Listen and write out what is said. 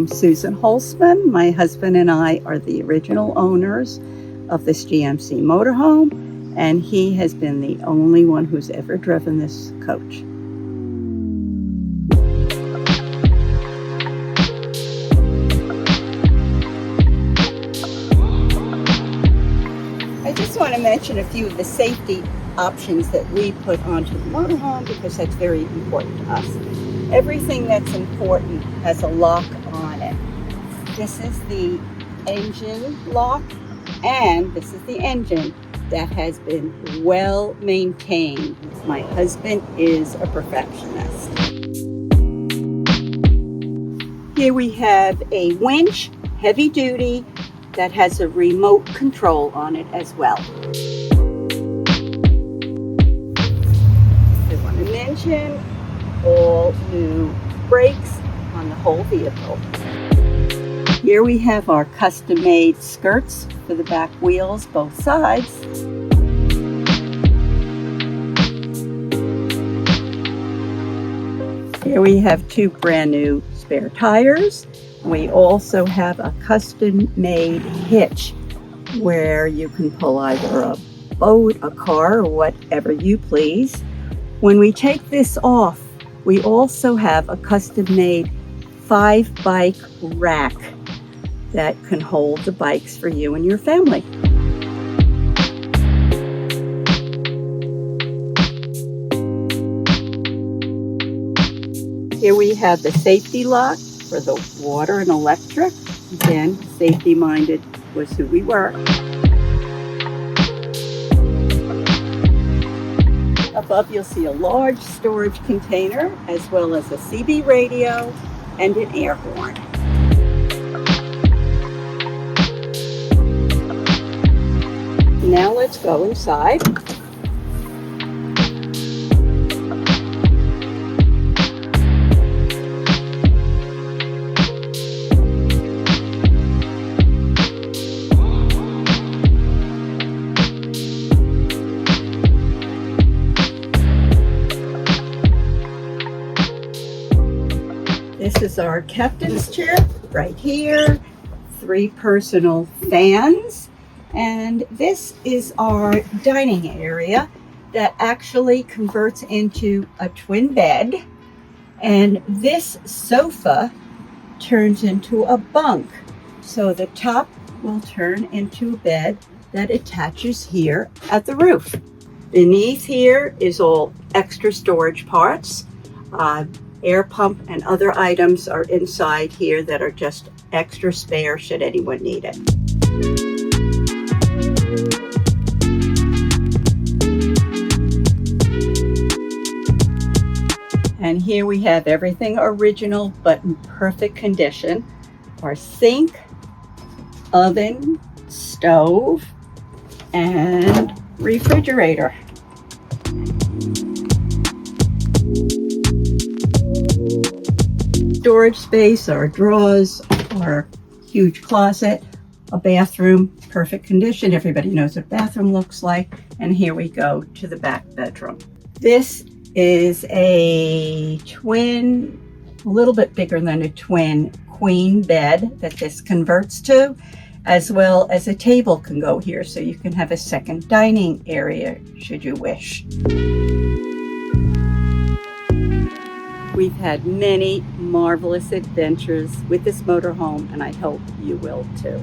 I'm Susan Holzman. My husband and I are the original owners of this GMC Motorhome, and he has been the only one who's ever driven this coach. I just want to mention a few of the safety options that we put onto the motorhome because that's very important to us. Everything that's important has a lock on it. This is the engine lock, and this is the engine that has been well maintained. My husband is a perfectionist. Here we have a winch, heavy duty, that has a remote control on it as well. We want to mention all new brakes on the whole vehicle. Here we have our custom-made skirts for the back wheels, both sides. Here we have two brand new spare tires. We also have a custom-made hitch where you can pull either a boat, a car, or whatever you please. When we take this off, we also have a custom-made 5-bike rack that can hold the bikes for you and your family. Here we have the safety lock for the water and electric. Again, safety-minded was who we were. Above you'll see a large storage container as well as a CB radio and an air horn. Now let's go inside. This is our captain's chair right here, 3 personal fans, and this is our dining area that actually converts into a twin bed, and this sofa turns into a bunk. So the top will turn into a bed that attaches here at the roof. Beneath here is all extra storage parts. Air pump and other items are inside here that are just extra spare should anyone need it. And here we have everything original but in perfect condition. Our sink, oven, stove, and refrigerator. Storage space, our drawers, our huge closet, a bathroom, perfect condition. Everybody knows what a bathroom looks like. And here we go to the back bedroom. This is a twin, a little bit bigger than a twin queen bed that this converts to, as well as a table can go here. So you can have a second dining area should you wish. We've had many marvelous adventures with this motorhome, and I hope you will too.